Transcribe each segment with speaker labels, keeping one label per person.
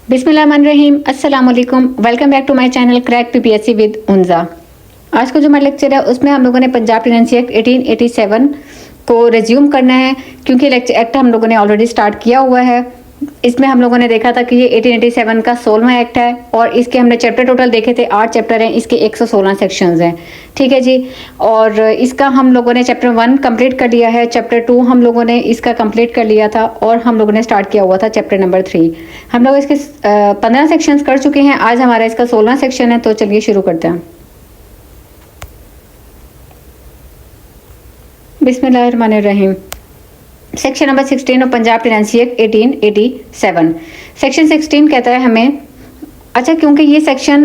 Speaker 1: बिस्मिल्लाहिर्रहमानिर्रहीम, अस्सलाम वालेकुम। Welcome back to my channel crack PPSC with Unza. आज का जो हमारा लेक्चर है उसमें हम लोगों ने पंजाब टेनेंसी एक्ट 1887 को रिज्यूम करना है, क्योंकि लेक्चर एक्ट हम लोगों ने ऑलरेडी स्टार्ट किया हुआ है। इसमें हम लोगों ने देखा था कि ये 1887 का 16वां एक्ट है और इसके हमने चैप्टर टोटल देखे थे, 8 चैप्टर हैं, इसके 116 सेक्शंस हैं। ठीक है जी। और इसका हम लोगों ने चैप्टर 1 कंप्लीट कर लिया है, चैप्टर 2 हम लोगों ने इसका कंप्लीट कर लिया था और हम लोगों ने स्टार्ट किया हुआ था चैप्टर नंबर 3। हम लोग इसके 15 सेक्शंस कर चुके हैं। आज हमारा इसका 16वां सेक्शन है, तो चलिए शुरू करते हैं। बिस्मिल्लाहिर्रहमानिर्रहीम। Section number 16 of Punjab tenancy act 1887। Section 16 कहता है हमें, अच्छा क्योंकि ये सेक्शन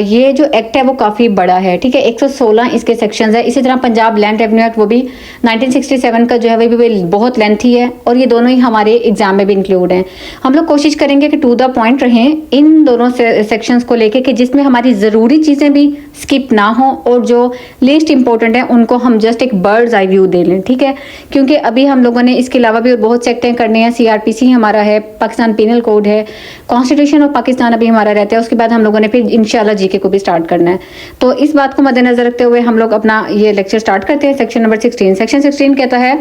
Speaker 1: ये जो एक्ट है वो काफ़ी बड़ा है, ठीक है, 116 इसके सेक्शंस है। इसी तरह पंजाब लैंड रेवेन्यू एक्ट वो भी 1967 का जो है वो भी बहुत लेंथी है और ये दोनों ही हमारे एग्जाम में भी इंक्लूड हैं। हम लोग कोशिश करेंगे कि टू द पॉइंट रहें इन दोनों सेक्शंस को लेके, कि जिसमें हमारी ज़रूरी चीज़ें भी स्किप ना हो और जो लिस्ट इंपॉर्टेंट है उनको हम जस्ट एक बर्ड्स आई व्यू दे लें, ठीक है। क्योंकि अभी हम लोगों ने इसके अलावा भी और बहुत से एक्टें करने हैं। CRPC हमारा है, पाकिस्तान पीनल कोड है, कॉन्स्टिट्यूशन ऑफ पाकिस्तान अभी हमारा रहता है। उसके बाद हम लोगों ने फिर इंशाल्लाह जीके को भी स्टार्ट करना है। तो इस बात को मद्देनजर रखते हुए हम लोग अपना ये लेक्चर स्टार्ट करते हैं। Section number 16। सेक्शन 16 कहता है,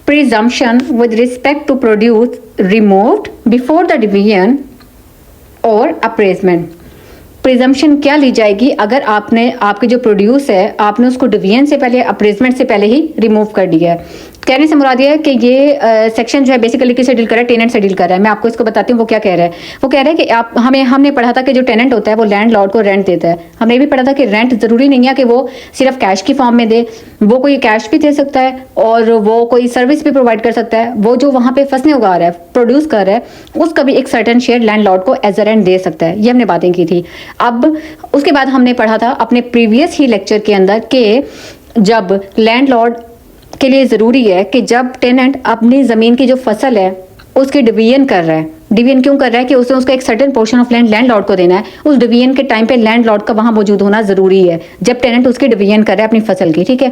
Speaker 1: presumption with respect to produce removed before the division और अप्रेजमेंट। प्रिजम्पशन क्या ली जाएगी अगर आपके जो प्रोड्यूस है आपने उसको डिवीजन से पहले, अप्रेजमेंट से पहले ही रिमूव कर दिया है। कहने से मुराद ये है कि ये सेक्शन जो है बेसिकली किससे डील कर रहा है, टेनेंट से डील कर रहा है। मैं आपको इसको बताती हूँ वो क्या कह रहा है। वो कह रहा है कि आप हमने पढ़ा था कि जो टेनेंट होता है वो लैंड लॉर्ड को रेंट देता है। हमने ये भी पढ़ा था कि रेंट जरूरी नहीं है कि वो सिर्फ कैश की फॉर्म में दे, वो कोई कैश भी दे सकता है और वो कोई सर्विस भी प्रोवाइड कर सकता है। वो जो वहाँ पे फसलें उगा रहा है, प्रोड्यूस कर रहा है, उसका भी एक सर्टेन शेयर लैंड लॉर्ड को एज अ रेंट दे सकता है। ये हमने बातें की थी। अब उसके बाद हमने पढ़ा था अपने प्रीवियस ही लेक्चर के अंदर कि जब लैंड लॉर्ड के लिए ज़रूरी है कि जब टेनेंट अपनी ज़मीन की जो फसल है उसकी डिवीजन कर रहा है, डिवीजन क्यों कर रहा है कि उसने उसका एक certain portion of land land Lord को देना है। उस डिवीजन के टाइम पे लैंड लॉर्ड का वहाँ मौजूद होना ज़रूरी है जब टेनेंट उसकी डिवीजन कर रहा है अपनी फसल की, ठीक है।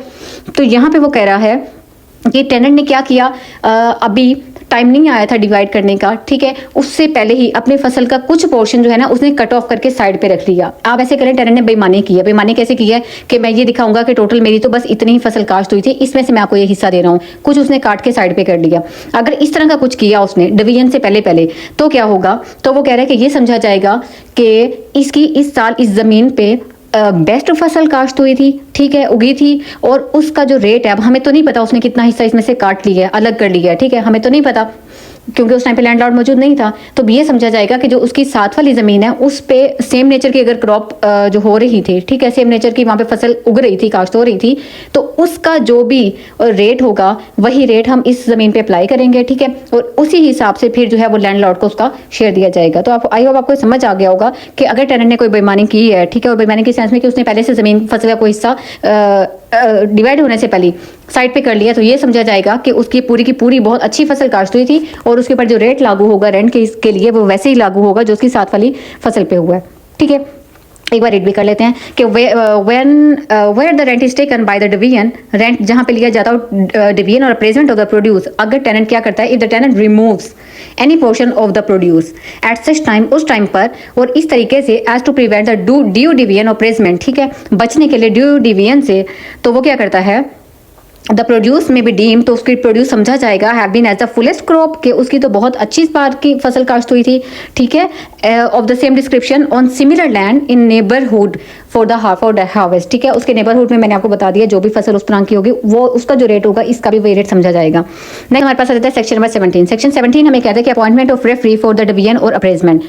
Speaker 1: तो यहाँ पे वो कह रहा है कि टेनेंट ने क्या किया, अभी टाइम नहीं आया था डिवाइड करने का, ठीक है, उससे पहले ही अपनी फसल का कुछ पोर्शन जो है ना उसने कट ऑफ करके साइड पे रख लिया। आप ऐसे करें, टेनेंट ने बेईमानी की है। बेईमानी कैसे की है कि मैं ये दिखाऊंगा कि टोटल मेरी तो बस इतनी ही फसल काश्त हुई थी, इसमें से मैं आपको ये हिस्सा दे रहा हूँ, कुछ उसने काट के साइड पे कर दिया। अगर इस तरह का कुछ किया उसने डिवीजन से पहले पहले तो क्या होगा, तो वो कह रहा है कि ये समझा जाएगा कि इसकी इस साल इस जमीन पे बेस्ट फसल काश्त हुई थी, ठीक है, उगी थी, और उसका जो रेट है, अब हमें तो नहीं पता उसने कितना हिस्सा इसमें से काट लिया है, अलग कर लिया है, ठीक है, हमें तो नहीं पता क्योंकि उस टाइम पे लैंड लॉर्ड मौजूद नहीं था। तो ये समझा जाएगा कि जो उसकी साथ वाली ज़मीन है उस पे सेम नेचर की अगर क्रॉप जो हो रही थी, ठीक है, सेम नेचर की वहाँ पे फसल उग रही थी, काश्त हो रही थी, तो उसका जो भी रेट होगा वही रेट हम इस ज़मीन पे अप्लाई करेंगे, ठीक है, और उसी हिसाब से फिर जो है वो लैंड लॉर्ड को उसका शेयर दिया जाएगा। तो आप आई होप आपको समझ आ गया होगा कि अगर टेनेंट ने कोई बेईमानी की है, ठीक है, और बेईमानी के सेंस में कि उसने पहले से ज़मीन फसल का कोई हिस्सा डिवाइड होने से पहले साइड पे कर लिया, तो ये समझा जाएगा कि उसकी पूरी की पूरी बहुत अच्छी फसल काश्त हुई थी और उसके ऊपर जो रेट लागू होगा रेंट के इसके लिए वो वैसे ही लागू होगा जो उसकी साथ वाली फसल पे हुआ है, ठीक है। एक बार रीड भी कर लेते हैं कि where the rent is taken by the division, rent जहां पे लिया जाता है डिवीजन और अप्रेजमेंट ऑफ द प्रोड्यूस, अगर टेनेंट क्या करता है, if the tenant removes any portion of the produce at such time, उस टाइम पर और इस तरीके से as to prevent the due division appraisement, ठीक है, बचने के लिए ड्यू डिवीजन से, तो वो क्या करता है, द प्रोड्यूस में भी डीम, तो उसकी प्रोड्यूस समझा जाएगा have been as the fullest crop, के उसकी तो बहुत अच्छी इस बार की फसल काश्त हुई थी, ठीक है, of the same description on similar land in neighbourhood for the harvest, ठीक है, उसके नेबरहुड में मैंने आपको बता दिया जो भी फसल उस तरह की होगी वो उसका जो रेट होगा इसका भी वही रेट समझा जाएगा। नेक्स्ट हमारे पास आ जाता है सेक्शन नंबर 17। सेक्शन 17 हमें कहते हैं कि appointment of referee for the division और अप्रेजमेंट।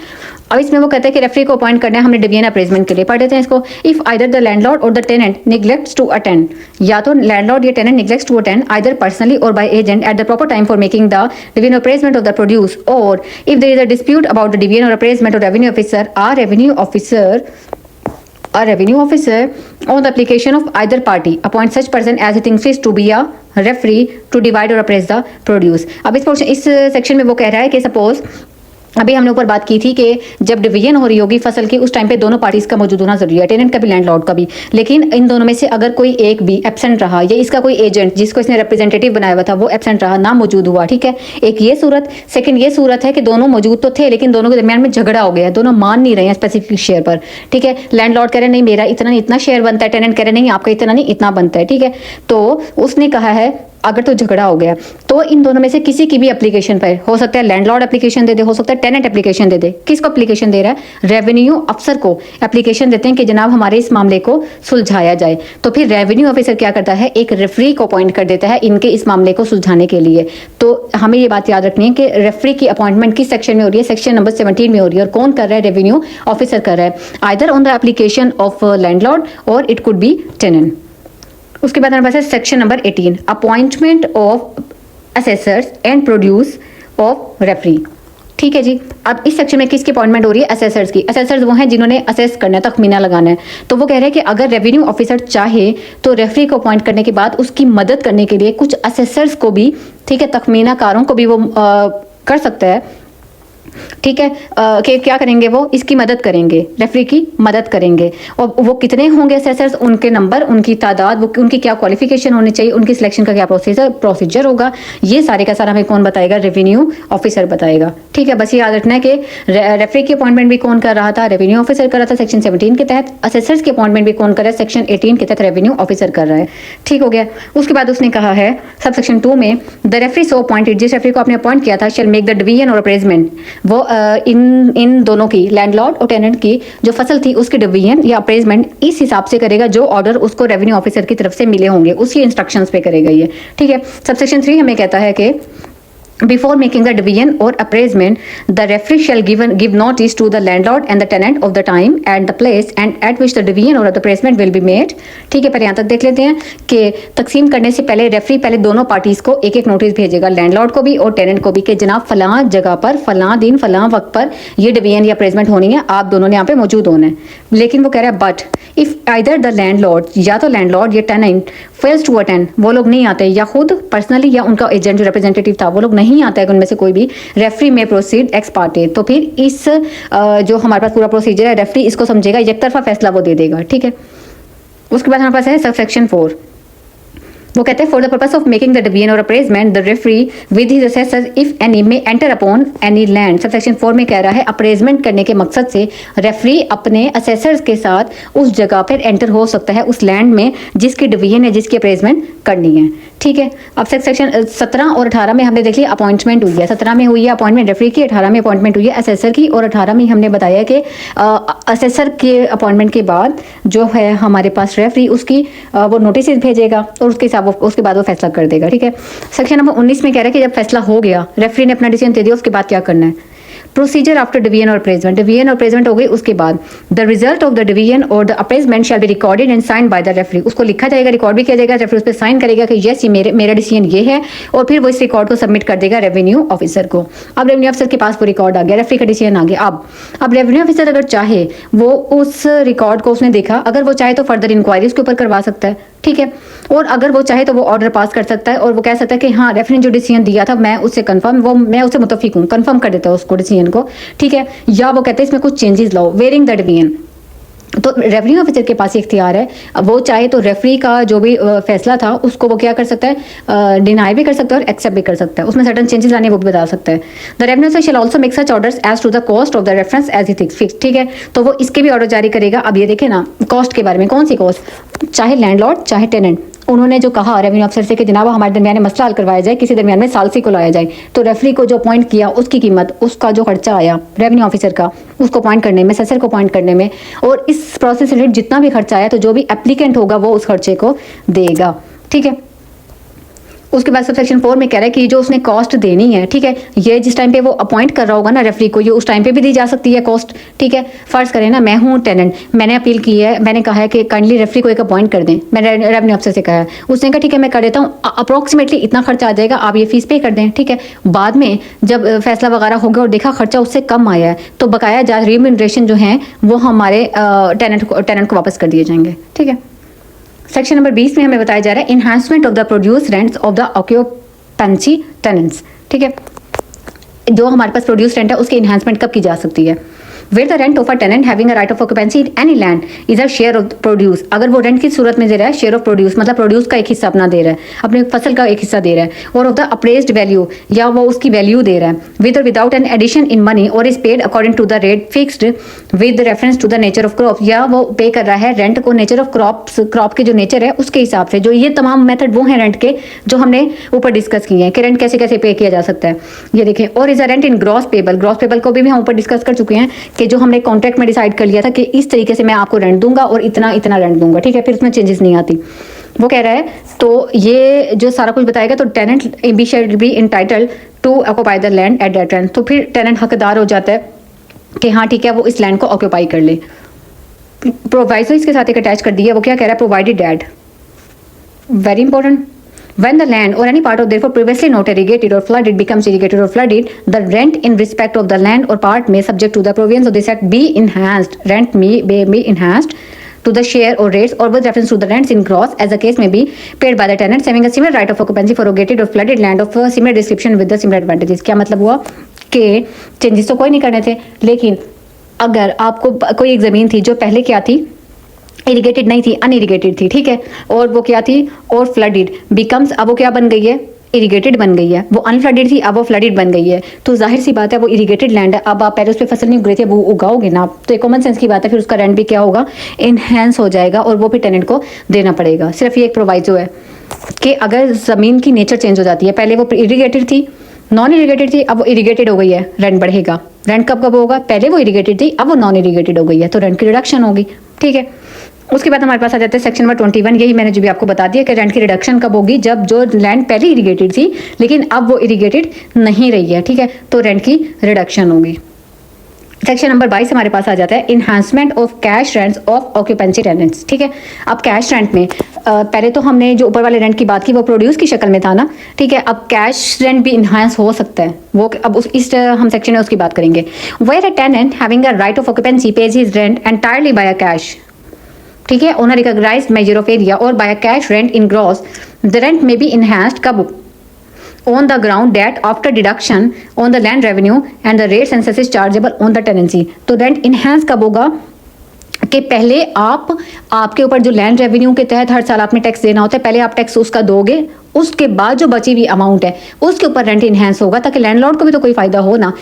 Speaker 1: अब इसमें वो कहते हैं कि रेफरी को अपॉइंट करना है हमने डिवीजन अप्रेजमेंट के लिए। पढ़ देते हैं इसको। इफ आइदर द लैंडलॉर्ड और the tenant neglects to attend, या तो लैंडलॉर्ड या tenant neglects to attend either personally और by agent at the proper time for making the division appraisement of the produce, और if there is a dispute about the division और appraisement of revenue officer, a revenue officer on the application of either party appoint such person as he thinks fit to be a referee to divide or appraise the produce। अब इस section में वो कह रहा है कि suppose अभी हमने ऊपर बात की थी कि जब डिवीजन हो रही होगी फसल की, उस टाइम पे दोनों पार्टीज का मौजूद होना जरूरी है, टेनेंट का भी लैंडलॉर्ड का भी। लेकिन इन दोनों में से अगर कोई एक भी एब्सेंट रहा, या इसका कोई एजेंट जिसको इसने रिप्रेजेंटेटिव बनाया हुआ था वो एब्सेंट रहा, ना मौजूद हुआ, ठीक है, एक ये सूरत। सेकंड ये सूरत है कि दोनों मौजूद तो थे लेकिन दोनों के दरमियान में झगड़ा हो गया, दोनों मान नहीं रहे हैं स्पेसिफिक शेयर पर, ठीक है। लैंडलॉर्ड कह रहे नहीं मेरा इतना नहीं इतना शेयर बनता है, टेनेंट कह रहे नहीं आपका इतना नहीं इतना बनता है, ठीक है। तो उसने कहा है अगर तो झगड़ा हो गया तो इन दोनों में से किसी की भी एप्लीकेशन पर, हो सकता है लैंडलॉर्ड एप्लीकेशन दे दे, हो सकता है टेनेंट एप्लीकेशन दे दे। किसको एप्लीकेशन दे रहा है? रेवेन्यू अफसर को एप्लीकेशन देते हैं कि जनाब हमारे इस मामले को सुलझाया जाए। तो फिर रेवेन्यू ऑफिसर क्या करता है? एक रेफरी को अपॉइंट कर देता है इनके इस मामले को सुलझाने के लिए। तो हमें ये बात याद रखनी है कि रेफरी की अपॉइंटमेंट किस सेक्शन में हो रही है? सेक्शन नंबर 17 में हो रही है। और कौन कर रहा है? रेवेन्यू ऑफिसर कर रहा है, either on the application of landlord और इट कुड बी टेनेंट। उसके बाद हमारे पास है section number 18, appointment of assessors and produce of referee. ठीक है जी। अब इस सेक्शन में किसकी अपॉइंटमेंट हो रही है? असेसर्स की। असेसर्स वो हैं जिन्होंने असेस करना है, तखमीना लगाना है। तो वो कह रहे हैं कि अगर रेवेन्यू ऑफिसर चाहे तो रेफरी को अपॉइंट करने के बाद उसकी मदद करने के लिए कुछ असेसर्स को भी, ठीक है, तखमीनाकारों को भी वो कर सकता है, ठीक है। कि क्या करेंगे? वो इसकी मदद करेंगे, रेफरी की मदद करेंगे। और वो कितने होंगे असेसर्स? उनके नंबर, उनकी तादाद, वो उनकी क्या क्वालिफिकेशन होनी चाहिए, उनकी सिलेक्शन का क्या प्रोसीजर होगा, ये सारे का सारा हमें कौन बताएगा? रेवेन्यू ऑफिसर बताएगा। ठीक है, बस ये याद रखना है कि रेफरी की अपॉइंटमेंट भी कौन कर रहा था? रेवेन्यू ऑफिसर कर रहा था सेक्शन 17 के तहत। असेसर्स की अपॉइंटमेंट भी कौन कर रहा है? सेक्शन 18 के तहत रेवेन्यू ऑफिसर कर रहा है। ठीक हो गया। उसके बाद उसने कहा है सब सेक्शन 2 में, द रेफरी सो अपॉइंटेड, जिस रेफरी को आपने अपॉइंट किया था, शेल मेक द डिवीजन और अप्रेजमेंट, वो इन दोनों की, लैंडलॉर्ड और टेनेंट की जो फसल थी उसकी डिवीजन या अप्रेजमेंट इस हिसाब से करेगा जो ऑर्डर उसको रेवेन्यू ऑफिसर की तरफ से मिले होंगे, उसी इंस्ट्रक्शंस पे करेगा ये। ठीक है। सबसेक्शन 3 हमें कहता है कि before making the division or appraisement, the referee shall give notice to the landlord and the tenant of the time and the place and at which the division or the appraisement will be made। ठीक है, पर यहाँ तक देख लेते हैं कि तकसीम करने से पहले रेफरी पहले दोनों पार्टीज को एक एक नोटिस भेजेगा, लैंडलॉर्ड को भी और टेनेंट को भी, कि जनाब फलां जगह पर फलां दिन फलां वक्त पर ये डिवीजन या अप्रेजमेंट होनी है, आप दोनों ने यहाँ पे मौजूद होना है। लेकिन वो कह रहा है but if either the landlord, या तो लैंडलॉर्ड या टेनेंट फेल्स टू अटेंड, वो लोग नहीं आते, या खुद पर्सनली या उनका एजेंट जो रिप्रेजेंटेटिव था वो लोग नहीं आता है उनमें से कोई भी, रेफरी में प्रोसीड एक्स पार्टे। तो फिर इस जो हमारे पास पूरा प्रोसीजर है, रेफरी इसको समझेगा, एक तरफा फैसला वो दे देगा। ठीक है। उसके बाद हमारे पास है सबसेक्शन 4, वो कहते हैं for the purpose of making the division और appraisement the referee with his assessors if any may enter upon any land. Subsection 4 में कह रहा है अप्रेजमेंट करने के मकसद से रेफरी अपने असेसर्स के साथ उस जगह पर एंटर हो सकता है, उस लैंड में जिसकी डिवीजन है, जिसकी अप्रेजमेंट करनी है। ठीक है। अब सेक्शन 17 और 18 में हमने देख लिया अपॉइंटमेंट हुई है। 17 में हुई है अपॉइंटमेंट रेफरी की, 18 में अपॉइंटमेंट हुई है असेसर की, और 18 में हमने बताया कि असेसर के अपॉइंटमेंट के बाद जो है हमारे पास रेफरी उसकी वो नोटिस भेजेगा और उसके बाद वो फैसला कर देगा। ठीक है। सेक्शन नंबर 19 में कह रहा है कि जब फैसला हो गया, रेफरी ने अपना डिसीजन दे दिया, उसके बाद क्या करना है? प्रोसीजर आफ्टर डिवीजन और अप्रेजमेंट। डिवीजन और अप्रेजमेंट हो गई, उसके बाद the result of the division और the appraisement shall be recorded and signed by the referee. उसको लिखा जाएगा, रिकॉर्ड भी किया जाएगा, रेफरी उस पर साइन करेगा कि यस ये मेरा डिसीजन ये है, और फिर वो इस रिकॉर्ड को सबमिट कर देगा रेवेन्यू ऑफिसर को। अब रेवेन्यू ऑफिसर के पास वो रिकॉर्ड आ गया, रेफरी का डिसीजन आ गया। अब रेवेन्यू ऑफिसर अगर चाहे, वो उस रिकॉर्ड को उसने देखा, अगर वो चाहे तो फर्दर इंक्वायरी उसके ऊपर करवा सकता है। ठीक है। और अगर वो चाहे तो वो ऑर्डर पास कर सकता है और वो कह सकता है कि हाँ रेफरी ने जो डिसीजन दिया था मैं उससे मैं उससे मुतफिक हूँ, कन्फर्म कर देता है उसको डिसीजन को। ठीक है। या वो कहते हैं इसमें कुछ चेंजेस लाओ, वेरिंग द डिवीजन। तो रेवेन्यू ऑफिसर के पास इख्तियार है, वो चाहे तो रेफरी का जो भी फैसला था उसको वो क्या कर सकता है? डिनाई भी कर सकता है और एक्सेप्ट भी कर सकता है, उसमें सर्टन चेंजेस लाने वो भी बता सकता है। The revenue officer shall also make such orders as to the cost of the reference as he fix. ठीक है। तो वो इसके भी ऑर्डर जारी करेगा। अब ये देखें ना कॉस्ट के बारे में, कौन सी कॉस्ट? चाहे लैंडलॉर्ड चाहे टेनेंट, उन्होंने जो कहा रेवेन्यू अफसर से कि जनाब हमारे दरमियान मसला हल करवाया जाए, किसी दरमियान में सालसी को लाया जाए, तो रेफरी को जो अपॉइंट किया उसकी कीमत, उसका जो खर्चा आया रेवेन्यू ऑफिसर का, उसको अपॉइंट करने में, असेसर को अपॉइंट करने में, और इस प्रोसेस से जितना भी खर्चा आया तो जो भी एप्लीकेंट होगा वो उस खर्चे को देगा। ठीक है। उसके बाद सबसेक्शन 4 में कह रहा है कि जो उसने कॉस्ट देनी है, ठीक है, ये जिस टाइम पे वो अपॉइंट कर रहा होगा ना रेफरी को, ये उस टाइम पे भी दी जा सकती है कॉस्ट। ठीक है। फर्ज करें ना मैं हूँ टेनेंट, मैंने अपील की है, मैंने कहा है कि काइंडली रेफरी को एक अपॉइंट कर दें, मैंने रेवेन्यू अफसर से कहा है, उसने कहा ठीक है मैं कर देता हूँ, अप्रॉक्सीमेटली इतना खर्चा आ जाएगा, आप ये फीस पे कर दें। ठीक है। बाद में जब फैसला वगैरह हो गया और देखा खर्चा उससे कम आया है तो बकाया जा रिम्यूनरेशन जो है वो हमारे टेनेंट को वापस कर दिए जाएंगे। ठीक है। सेक्शन नंबर 20 में हमें बताया जा रहा है enhancement of the produce rents of the occupancy tenants. ठीक है। जो हमारे पास प्रोड्यूस रेंट है उसकी इन्हांसमेंट कब की जा सकती है? Where the rent of a tenant having a right of occupancy in any land is a share of produce. अगर वो रेंट की सूरत में दे रहा है शेयर ऑफ प्रोड्यूस, मतलब प्रोड्यूस का एक हिस्सा अपना दे रहा है, अपने फसल का एक हिस्सा दे रहा है, और ऑफ द अप्रेज्ड वैल्यू, या वो उसकी वैल्यू दे रहा है, विद और without an addition in money, और is paid according to the rate fixed with reference to the nature of crop, या वो पे कर रहा है रेंट को नेचर ऑफ क्रॉप्स, क्रॉप के जो नेचर है उसके हिसाब से। जो ये तमाम मेथड वो हैं रेंट के जो हमने ऊपर डिस्कस किए हैं कि रेंट कैसे कैसे पे किया जा सकता है। ये देखें, और is a rent in gross payable, gross payable को भी हम ऊपर डिस्कस कर चुके हैं कि जो हमने कॉन्ट्रैक्ट में डिसाइड कर लिया था कि इस तरीके से मैं आपको रेंट दूंगा और इतना इतना रेंट दूंगा, ठीक है, फिर उसमें चेंजेस नहीं आती। वो कह रहा है तो ये जो सारा कुछ बताएगा, तो tenant B shall be entitled to occupy the land at that rent, तो फिर टेनेंट हकदार हो जाता है कि हाँ ठीक है वो इस लैंड को ऑक्यूपाई कर ले। प्रोवाइजो इसके साथ एक अटैच कर दिया, वो क्या कह रहा है, provided that, very important, when the land or any part of therefore previously not irrigated or flooded becomes irrigated or flooded, the rent in respect of the land or part may subject to the provisions of this act be enhanced. Rent may be enhanced to the share or rates or with reference to the rents in gross as the case may be paid by the tenants having a similar right of occupancy for irrigated or flooded land of a similar description with the similar advantages. क्या मतलब हुआ कि changes तो कोई नहीं करने थे, लेकिन अगर आपको कोई एक ज़मीन थी जो पहले क्या थी, इरिगेटेड नहीं थी, अनइरिगेटेड थी, ठीक है, और वो क्या थी, और फ्लडेड बिकम्स, अब वो क्या बन गई है, इरिगेटेड बन गई है। वो अनफ्लडेड थी, अब वो फ्लडेड बन गई है, तो जाहिर सी बात है वो इरिगेटेड लैंड है, अब आप पहले उस पर फसल नहीं उग रही थी, वो उगाओगे ना, तो एक कॉमन सेंस की बात है, फिर उसका रेंट भी क्या होगा, इनहेंस हो जाएगा, और वो भी टेनेंट को देना पड़ेगा। सिर्फ ये एक प्रोवाइजो है कि अगर ज़मीन की नेचर चेंज हो जाती है, पहले वो इरिगेटेड थी, नॉन इरिगेटेड थी, अब वो इरिगेटेड हो गई है, रेंट बढ़ेगा। रेंट कब कब होगा, पहले वो इरिगेटेड थी, अब वो नॉन इरिगेटेड हो गई है, तो रेंट की रिडक्शन होगी, ठीक है। उसके बाद हमारे पास आ जाते हैं सेक्शन नंबर 21, यही मैंने जो भी आपको बता दिया कि रेंट की रिडक्शन कब होगी, जब जो लैंड पहले इरिगेटेड थी लेकिन अब वो इरिगेटेड नहीं रही है, ठीक है, तो रेंट की रिडक्शन होगी। सेक्शन नंबर 22 हमारे पास आ जाता है enhancement of cash rents of occupancy tenants, ठीक है। अब कैश रेंट में पहले तो हमने जो ऊपर वाले रेंट की बात की वो प्रोड्यूस की शक्ल में था ना, ठीक है, अब कैश रेंट भी इन्हांस हो सकता है, वो अब इस हम सेक्शन में उसकी बात करेंगे। Where a tenant having a right of occupancy pays his rent entirely by a cash, ठीक है, on a recognised measure of area और by a cash rent in gross, the rent may be enhanced कब, on the ground that after deduction on the land revenue and the rates and cesses chargeable on the tenancy, तो rent enhance कब होगा कि पहले आपके ऊपर जो land revenue के तहत हर साल आपने टैक्स देना होता है, पहले आप टैक्स उसका दोगे, उसके बाद जो बची हुई अमाउंट है उसके ऊपर रेंट इनहेंस होगा, ताकि लैंडलॉर्ड को भी तो कोई फायदा हो ना,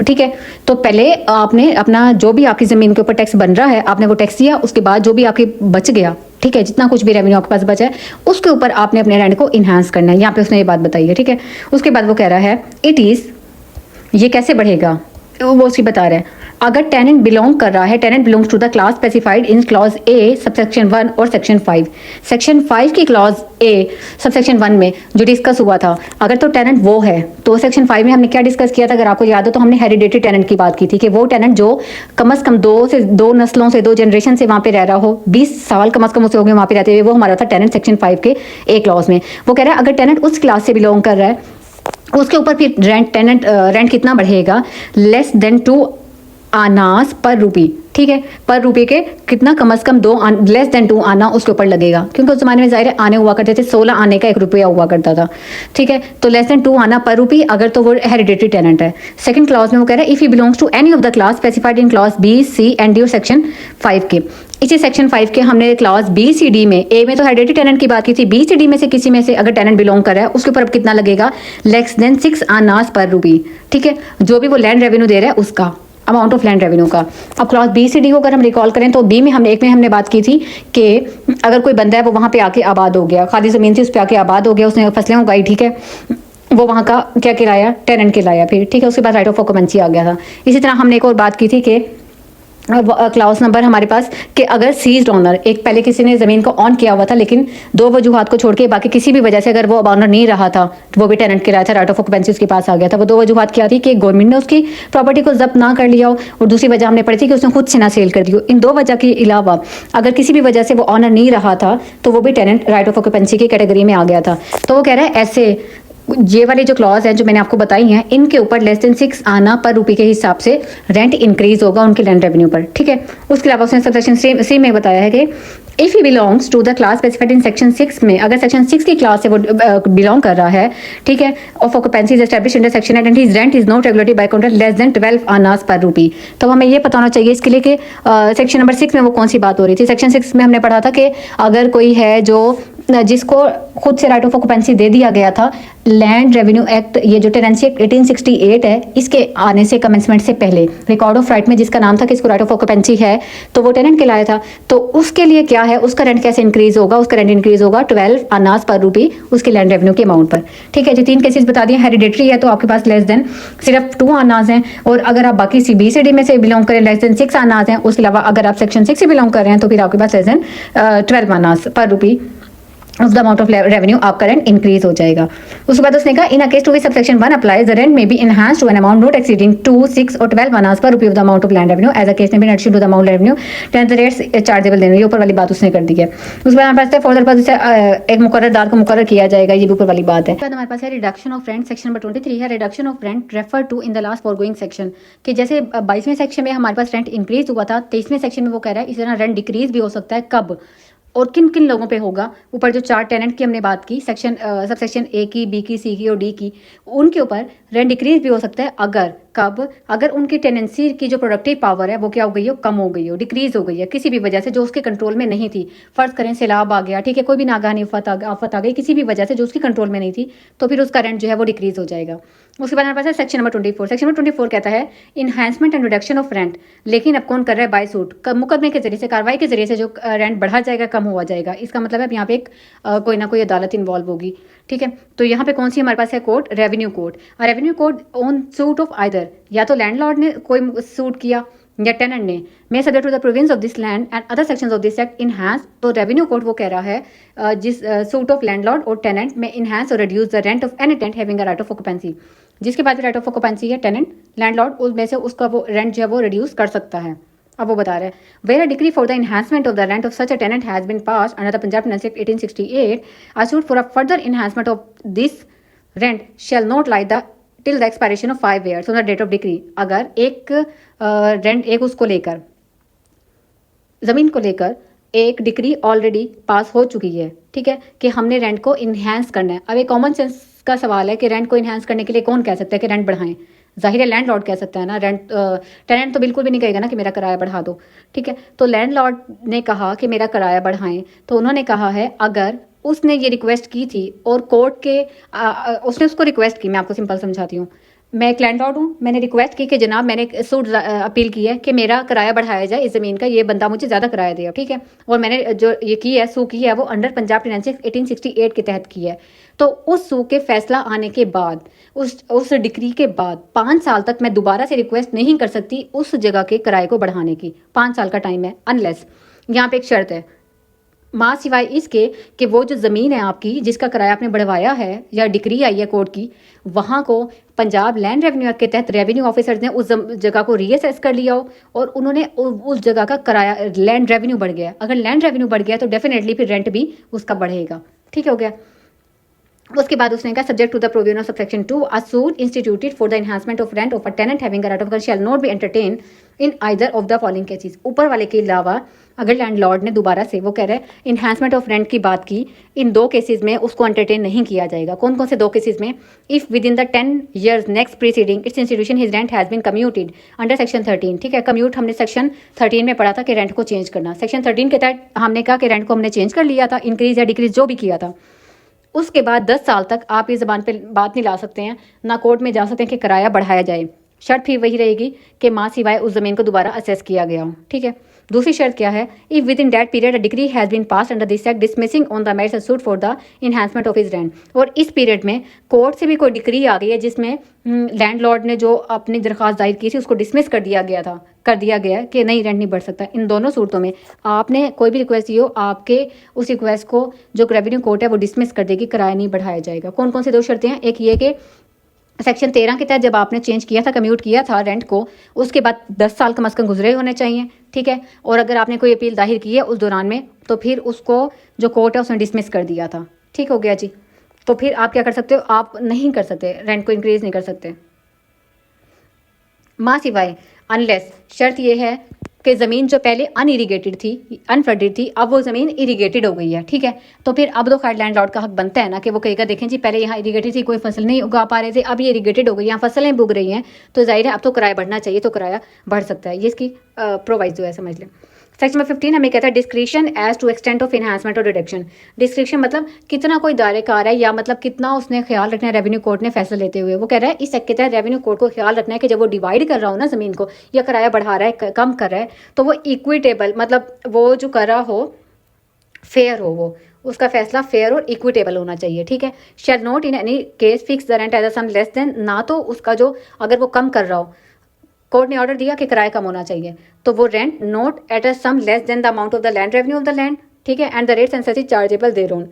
Speaker 1: ठीक है। तो पहले आपने अपना जो भी आपकी ज़मीन के ऊपर टैक्स बन रहा है आपने वो टैक्स दिया, उसके बाद जो भी आपके बच गया, ठीक है, जितना कुछ भी रेवेन्यू आपके पास बचा है उसके ऊपर आपने अपने रेंट को इन्हांस करना है। यहाँ पे उसने ये बात बताई है, ठीक है। उसके बाद वो कह रहा है इट इज़, ये कैसे बढ़ेगा वो उसकी बता रहा है, अगर टेनेंट बिलोंग कर रहा है, tenant belongs to the class specified in clause A subsection 1 और सेक्शन 5, सेक्शन 5 की क्लॉज ए सबसेक्शन 1 में जो डिस्कस हुआ था, अगर तो टेनेंट वो है, तो सेक्शन 5 में हमने क्या डिस्कस किया था, अगर आपको याद हो तो हमने हेरिडेटरी टेनेंट की बात की थी कि वो टेनेंट जो कम से कम 2 नस्लों से 2 जनरेशन से वहाँ पे रह रहा हो, 20 साल कम से कम उसे हो गए वहाँ पे रहते हुए, वो हमारा था टेनेंट सेक्शन 5 के ए क्लॉज में। वो कह रहा है अगर टेनेंट उस क्लास से बिलोंग कर रहा है उसके ऊपर फिर रेंट कितना बढ़ेगा, लेस देन 2 आनास पर रुपी, ठीक है, पर रुपये के कितना, कम से कम 2 लेस देन 2 आना उसके ऊपर लगेगा, क्योंकि उस जमाने में जाहिर है आने हुआ करते थे, 16 आने का 1 रुपया हुआ करता था, ठीक है, तो लेस देन 2 आना पर रुपी अगर तो वो हेरिडेटरी टेनेंट है। सेकंड क्लॉज में वो कह रहा है if he belongs to any of the class specified in clause B C and D section 5 के, इसी सेक्शन 5 के हमने क्लॉज बी सी डी में, ए में तो हेरिडेटरी टेनेंट की बात की थी, बी सी डी में से किसी में से अगर टेनेंट बिलोंग कर रहा है उसके ऊपर अब कितना लगेगा, लेस देन 6 आनास पर रुपी, ठीक है, जो भी वो लैंड रेवेन्यू दे रहा है उसका अमाउंट ऑफ लैंड रेवेन्यू का। अब क्लॉज बी सी डी को अगर हम रिकॉल करें तो बी में हमने बात की थी कि अगर कोई बंदा है वो वहाँ पे आके आबाद हो गया, खाली ज़मीन थी उस पर आके आबाद हो गया, उसने फसलें उगाई, ठीक है, वो वहाँ का क्या किराया, टेनेंट किराया, फिर ठीक है, उसके बाद राइट ऑफ ऑक्यूपेंसी आ गया था। इसी तरह हमने एक और बात की थी कि क्लाउस नंबर हमारे पास कि अगर सीज्ड ऑनर, एक पहले किसी ने ज़मीन को ऑन किया हुआ था लेकिन 2 वजूहात को छोड़ के बाकी किसी भी वजह से अगर वो अब ऑनर नहीं रहा था, वो भी टेनेंट किराया था, राइट ऑफ ऑक्यूपेंसी उसके पास आ गया था, वो 2 वजूहात क्या थी कि गवर्नमेंट ने उसकी प्रॉपर्टी को जब्त ना कर लिया हो, और दूसरी वजह हमने पढ़ी थी कि उसने खुद से ना सेल कर दी हो। इन 2 वजह के अलावा अगर किसी भी वजह से वो ऑनर नहीं रहा था तो वो भी टेनेंट राइट ऑफ ऑक्यूपेंसी की कैटेगरी में आ गया था। तो वो कह रहा है ऐसे ये वाली जो क्लॉज है जो मैंने आपको बताई हैं, इनके ऊपर लेस देन 6 आना पर रुपये के हिसाब से रेंट इंक्रीज होगा उनके लैंड रेवेन्यू पर, ठीक है। उसके अलावा उसने सबसेक्शन सी में बताया है कि if he belongs to the class specified in section 6 में, अगर सेक्शन 6 की क्लास से वो बिलोंग कर रहा है, ठीक है, of occupancy is established under section 8 and his rent is not regulated by contract less than 12 annas पर रूपी। तो हमें ये पता होना चाहिए इसके लिए कि सेक्शन नंबर 6 में वो कौन सी बात हो रही थी। सेक्शन 6 में हमने पढ़ा था कि अगर कोई है जो जिसको खुद से राइट ऑफ ऑक्यूपेंसी दे दिया गया था, लैंड रेवेन्यू एक्ट, ये जो टेनेंसी एक्ट 1868 है, इसके आने से कमेंसमेंट से पहले रिकॉर्ड ऑफ राइट में जिसका नाम था कि इसको राइट ऑफ ऑक्यूपेंसी है, तो वो टेनेंट कहलाया था। तो उसके लिए क्या है, उसका रेंट कैसे इंक्रीज होगा, उसका रेंट इंक्रीज होगा 12 आनास पर रूपी उसके लैंड रेवेन्यू के अमाउंट पर, ठीक है जी। 3 केसेस बता दिए। हेरिडेटरी है तो आपके पास लेस देन सिर्फ 2 आनास हैं, और अगर आप बाकी CBCD में से बिलोंग करें लेस देन 6 आनास हैं। उसके अलावा अगर आप सेक्शन 6 से बिलोंग कर रहे हैं तो फिर आपके पास लेस देन 12 आनास पर रूपी of the amount of revenue आपका रेंट इंक्रीज हो जाएगा। उसके बाद उसने कहा in a case to which subsection 1 applies the rent may be enhanced to an amount not exceeding 2, 6 और 12 आनास पर रुपये of the amount of land revenue as a case may be not to the amount revenue then the rates chargeable देने। ये ऊपर वाली बात उसने कर दी है। उसके बाद हमारे पास फर्दर पास एक मुकर्ररदार को मुकर्रर किया जाएगा, ये भी ऊपर वाली बात है। उसके बाद हमारे पास है reduction of rent, section number 23 है reduction of rent refer to in the last foregoing section, कि जैसे 22वें सेक्शन में हमारे पास रेंट इंक्रीज हुआ था, 23वें सेक्शन में वो कह रहा है इस तरह रेंट डिक्रीज भी हो सकता है। कब और किन किन लोगों पे होगा। ऊपर जो 4 टेनेंट की हमने बात की, सेक्शन सबसेक्शन A की, B की, C की और D की, उनके ऊपर रेंट डिक्रीज भी हो सकता है। अगर कब, अगर उनकी टेनेंसी की जो प्रोडक्टिव पावर है वो क्या हो गई हो, कम हो गई हो, डिक्रीज हो गई है किसी भी वजह से जो उसके कंट्रोल में नहीं थी। फर्ज करें सैलाब आ गया, ठीक है, कोई भी नागानी आफत आ गई किसी भी वजह से जो उसकी कंट्रोल में नहीं थी, तो फिर उसका रेंट जो है वो डिक्रीज हो जाएगा। उसके बाद हमारे पास है सेक्शन नंबर 24। सेक्शन नंबर 24 कहता है enhancement and reduction of rent, लेकिन अब कौन कर रहा है, बाय सूट, मुकदमे के जरिए से, कार्रवाई के जरिए से जो रेंट बढ़ा जाएगा, कम हुआ जाएगा। इसका मतलब है यहाँ पे एक कोई ना कोई अदालत इन्वॉल्व होगी, ठीक है। तो यहाँ पे कौन सी हमारे पास है court, revenue court. Revenue court on suit of either, या तो लैंडलॉर्ड ने कोई सूट किया या टेनेंट ने, may subject to the provisions of this land and other sections of this act enhance. तो रेवेन्यू कोर्ट वो कह रहा है जिस सूट ऑफ लैंडलॉर्ड और टेनेंट में इनहैंस और reduce the rent of any tenant having a right of occupancy, जिसके बाद राइट ऑफ ऑक्यूपेंसी है टेनेंट, लैंडलॉर्ड, उसमें से उसका वो रेंट जो है वो रिड्यूस कर सकता है। अब वो बता रहे हैं where a decree for the enhancement of the rent of such a tenant has been passed under the Punjab tenancy act 1868, a suit for a further enhancement of this rent shall not lie the till the expiration of 5 years on the date of decree. अगर एक rent एक उसको लेकर, ज़मीन को लेकर एक degree already pass हो चुकी है, ठीक है, कि हमने रेंट को इन्हांस करना है। अब एक कॉमन सेंस का सवाल है कि रेंट को इन्हांस करने के लिए कौन कह सकता है कि रेंट बढ़ाएं, जाहिर है लैंडलॉर्ड कह सकता है ना, रेंट टेनेंट तो बिल्कुल भी नहीं कहेगा ना कि मेरा किराया बढ़ा दो, ठीक है। तो लैंडलॉर्ड ने कहा कि मेरा किराया बढ़ाएं, तो उन्होंने कहा है अगर उसने ये रिक्वेस्ट की थी और कोर्ट के उसने उसको रिक्वेस्ट की, मैं आपको सिंपल समझाती हूँ। मैं एक लैंडलॉर्ड हूँ, मैंने रिक्वेस्ट की कि जनाब मैंने एक सूट अपील की है कि मेरा किराया बढ़ाया जाए, इस ज़मीन का ये बंदा मुझे ज़्यादा किराया दे, ठीक है। और मैंने जो ये की है सू की है वो अंडर पंजाब टेनेंसी एक्ट 1868 के तहत की है। तो उस सू के फैसला आने के बाद, उस डिग्री के बाद 5 साल तक मैं दोबारा से रिक्वेस्ट नहीं कर सकती उस जगह के किराए को बढ़ाने की। 5 साल का टाइम है, अनलेस, यहाँ पे एक शर्त है, माँ सिवाय इसके कि वो जो ज़मीन है आपकी जिसका किराया आपने बढ़वाया है या डिक्री आई है कोर्ट की, वहाँ को पंजाब लैंड रेवेन्यू एक्ट के तहत रेवेन्यू ऑफिसर्स ने उस जगह को रीअसेस कर लिया हो और उन्होंने उस जगह का किराया लैंड रेवेन्यू बढ़ गया। अगर लैंड रेवेन्यू बढ़ गया तो डेफिनेटली फिर रेंट भी उसका बढ़ेगा, ठीक हो गया। उसके बाद उसने कहा subject to the provision of subsection 2 a suit instituted for the enhancement of rent of a tenant having a right of shall not be entertain in either of the following cases. ऊपर वाले के अलावा अगर landlord ने दोबारा से, वो कह रहे हैं इन्हांसमेंट ऑफ रेंट की बात की, इन 2 केसेस में उसको एंटरटेन नहीं किया जाएगा। कौन कौन से 2 केसेस में, if within the 10 years next preceding its institution his rent has been commuted under section 13, ठीक है। कम्यूट हमने सेक्शन 13 में पढ़ा था कि रेंट को चेंज करना। सेक्शन 13 के तहत हमने कहा कि रेंट को हमने चेंज कर लिया था, इंक्रीज या डिक्रीज जो भी किया था। उसके बाद 10 साल तक आप इस ज़बान पे बात नहीं ला सकते हैं, ना कोर्ट में जा सकते हैं कि किराया बढ़ाया जाए। शर्त फिर वही रहेगी कि माँ सिवाय उस ज़मीन को दोबारा असेस किया गया हो, ठीक है। दूसरी शर्त क्या है, if within that period a decree has been passed under this act dismissing on the merits suit for the enhancement of his rent. और इस पीरियड में कोर्ट से भी कोई डिग्री आ गई है जिसमें लैंडलॉर्ड ने जो अपनी दरख्वास्त दायर की थी उसको डिसमिस कर दिया गया कि नहीं रेंट नहीं बढ़ सकता। इन दोनों सूरतों में आपने कोई भी रिक्वेस्ट की हो, आपके उस रिक्वेस्ट को जो रेवेन्यू कोर्ट है वो डिसमिस कर देगी, किराया नहीं बढ़ाया जाएगा। कौन कौन सी 2 शर्तें हैं, एक ये कि सेक्शन 13 के तहत जब आपने चेंज किया था, कम्यूट किया था रेंट को, उसके बाद 10 साल कम अज़ कम गुजरे होने चाहिए, ठीक है। और अगर आपने कोई अपील दाहिर की है उस दौरान में तो फिर उसको जो कोर्ट है उसने डिसमिस कर दिया था, ठीक हो गया जी। तो फिर आप क्या कर सकते हो, आप नहीं कर सकते, रेंट को इंक्रीज नहीं कर सकते। माँ सिवाय अनलेस, शर्त ये है कि ज़मीन जो पहले अनइरीगेटेड थी, अनफ्लडेड थी, अब वो ज़मीन इरीगेटेड हो गई है, ठीक है। तो फिर अब तो खैर लैंडलॉर्ड का हक बनता है ना कि वो कहेगा देखें जी पहले यहाँ इरीगेटेड थी, कोई फसल नहीं उगा पा रहे थे, अब ये इरीगेटेड हो गई, यहाँ फसलें उग रही हैं, तो जाहिर है अब तो किराया बढ़ना चाहिए, तो किराया बढ़ सकता है। ये इसकी प्रोवाइजो है, समझ लें। सेक्शन नंबर 15 हमें कहता है discretion as to extent of enhancement और रिडक्शन। डिस्क्रिशन मतलब कितना कोई दायरेकार है, या मतलब कितना उसने ख्याल रखना है रेवेन्यू कोर्ट ने फैसला लेते हुए। वो कह रहा है इस एक्ट के तहत रेवेन्यू कोर्ट को ख्याल रखना है कि जब वो डिवाइड कर रहा हो ना ज़मीन को, या किराया बढ़ा रहा है, कम कर रहा है, तो वो इक्विटेबल, मतलब वो जो कर रहा हो फेयर हो, वो उसका फैसला फेयर और इक्विटेबल होना चाहिए, ठीक है। Shall not in any case fix the rent as a sum less than, ना तो उसका जो अगर वो कम कर रहा हो, कोर्ट ने ऑर्डर दिया कि किराया कम होना चाहिए, तो वो rent not at a sum less than the amount of the land revenue of the land, ठीक है, and the rates and such chargeable thereon.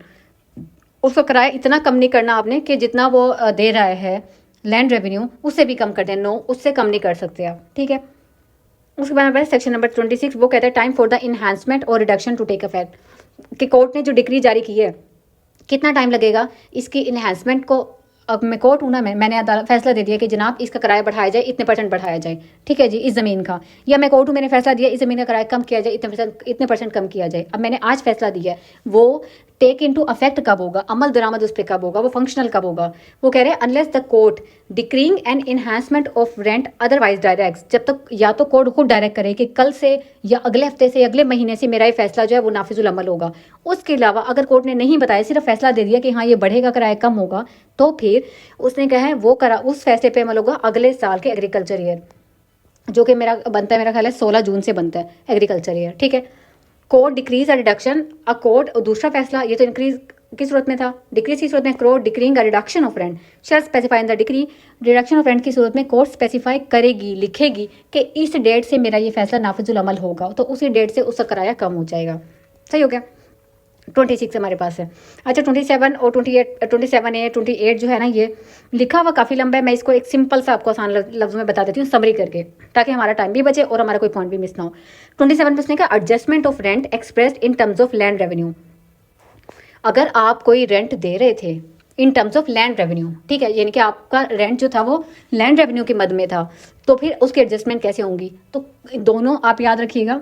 Speaker 1: उसको किराया इतना कम नहीं करना आपने कि जितना वो दे रहा है लैंड रेवेन्यू, उससे भी कम कर दें, नो उससे कम नहीं कर सकते आप, ठीक है। उसके बाद में सेक्शन नंबर 26, वो कहता है टाइम फॉर द इन्हांसमेंट और रिडक्शन टू टेक इफेक्ट। कि कोर्ट ने जो डिक्री जारी की है, कितना टाइम लगेगा इसकी इन्हांसमेंट को। अब मैं कोर्ट हूँ ना, मैंने फैसला दे दिया कि जनाब इसका किराया बढ़ाया जाए, इतने परसेंट बढ़ाया जाए, ठीक है जी, इस ज़मीन का। या मैं कोर्ट हूँ, मैंने फैसला दिया इस ज़मीन का किराया कम किया जाए, इतने परसेंट कम किया जाए। अब मैंने आज फैसला दिया है, वो टेक इनटू अफेक्ट कब होगा, अमल दरामद उस पर कब होगा, वो फंक्शनल कब होगा। वो कह रहे हैं unless the court decreeing and enhancement of rent otherwise direct, जब तक या तो कोर्ट खुद डायरेक्ट करे कि कल से या अगले हफ्ते से अगले महीने से मेरा ये फैसला जो है वो नाफिजुल अमल होगा। उसके अलावा अगर कोर्ट ने नहीं बताया, सिर्फ फैसला दे दिया कि हाँ ये बढ़ेगा, किराया कम होगा, तो फिर उसने कहा है वो करा उस फैसले पे अमल होगा अगले साल के एग्रीकल्चर ईयर, जो कि मेरा बनता है, मेरा ख्याल है 16 जून से बनता है एग्रीकल्चर ईयर, ठीक है। कोर्ट डिक्रीज और रिडक्शन, अ कोर्ट दूसरा फैसला, ये तो इंक्रीज की सूरत में था, डिक्रीज की सूरत में court decreeing a reduction of rent shall specify in the decree. Reduction of rent की सूरत में कोर्ट स्पेसिफाई करेगी, लिखेगी कि इस डेट से मेरा ये फैसला नाफिजुल अमल होगा, तो उसी डेट से उसका किराया कम हो जाएगा। सही हो गया। 26 हमारे पास है। अच्छा 27 और 28, 27A 28 जो है ना, ये लिखा हुआ काफ़ी लंबा है, मैं इसको एक सिंपल सा आपको आसान लफ्ज़ों में बता देती हूँ समरी करके, ताकि हमारा टाइम भी बचे और हमारा कोई पॉइंट भी मिस ना हो। 27 में उसने कहा adjustment of rent expressed in terms of land revenue. अगर आप कोई रेंट दे रहे थे in terms of land revenue, ठीक है, यानी कि आपका रेंट जो था वो लैंड रेवेन्यू के मद में था, तो फिर उसकी एडजस्टमेंट कैसे होंगी। तो दोनों आप याद रखिएगा,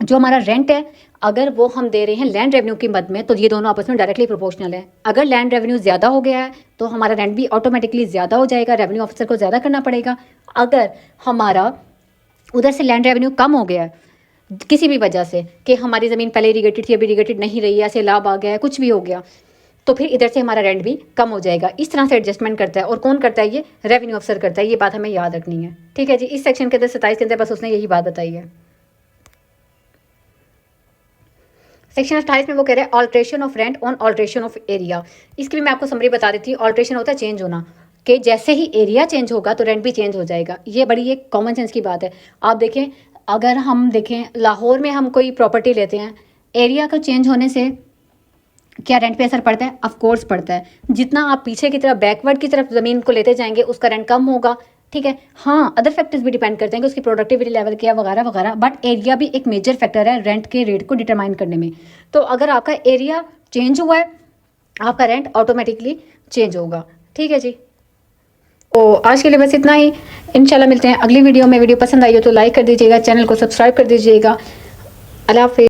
Speaker 1: जो हमारा रेंट है अगर वो हम दे रहे हैं लैंड रेवेन्यू की मद में, तो ये दोनों आपस में डायरेक्टली प्रोपोर्शनल है। अगर लैंड रेवेन्यू ज़्यादा हो गया है तो हमारा रेंट भी ऑटोमेटिकली ज़्यादा हो जाएगा, रेवेन्यू ऑफिसर को ज़्यादा करना पड़ेगा। अगर हमारा उधर से लैंड रेवेन्यू कम हो गया है किसी भी वजह से, कि हमारी ज़मीन पहले इरीगेटेड थी अभी इरीगेटेड नहीं रही है, ऐसे लाभ आ गया है, कुछ भी हो गया, तो फिर इधर से हमारा रेंट भी कम हो जाएगा। इस तरह से एडजस्टमेंट करता है। और कौन करता है, ये रेवेन्यू ऑफिसर करता है। ये बात हमें याद रखनी है, ठीक है जी। इस सेक्शन के अंदर 27 के अंदर बस उसने यही बात बताई है। सेक्शन 28 में वो कह रहे हैं alteration of rent on alteration of area. इसकी भी मैं आपको समरी बता देती हूँ। ऑल्ट्रेशन होता है चेंज होना, कि जैसे ही एरिया चेंज होगा तो रेंट भी चेंज हो जाएगा। ये बड़ी एक कॉमन सेंस की बात है। आप देखें, अगर हम देखें लाहौर में हम कोई प्रॉपर्टी लेते हैं, एरिया का चेंज होने से क्या रेंट पे असर पड़ता है? ऑफ कोर्स पड़ता है। जितना आप पीछे की तरफ बैकवर्ड की तरफ ज़मीन को लेते जाएंगे उसका रेंट कम होगा, ठीक है। हाँ, अदर फैक्टर्स भी डिपेंड करते हैं कि उसकी प्रोडक्टिविटी लेवल क्या वगैरह वगैरह, बट एरिया भी एक मेजर फैक्टर है रेंट के रेट को डिटरमाइन करने में। तो अगर आपका एरिया चेंज हुआ है आपका रेंट ऑटोमेटिकली चेंज होगा, ठीक है जी। तो आज के लिए बस इतना ही। इंशाल्लाह मिलते हैं अगली वीडियो में। वीडियो पसंद आई हो तो लाइक कर दीजिएगा, चैनल को सब्सक्राइब कर दीजिएगा। अल्लाह हाफिज़।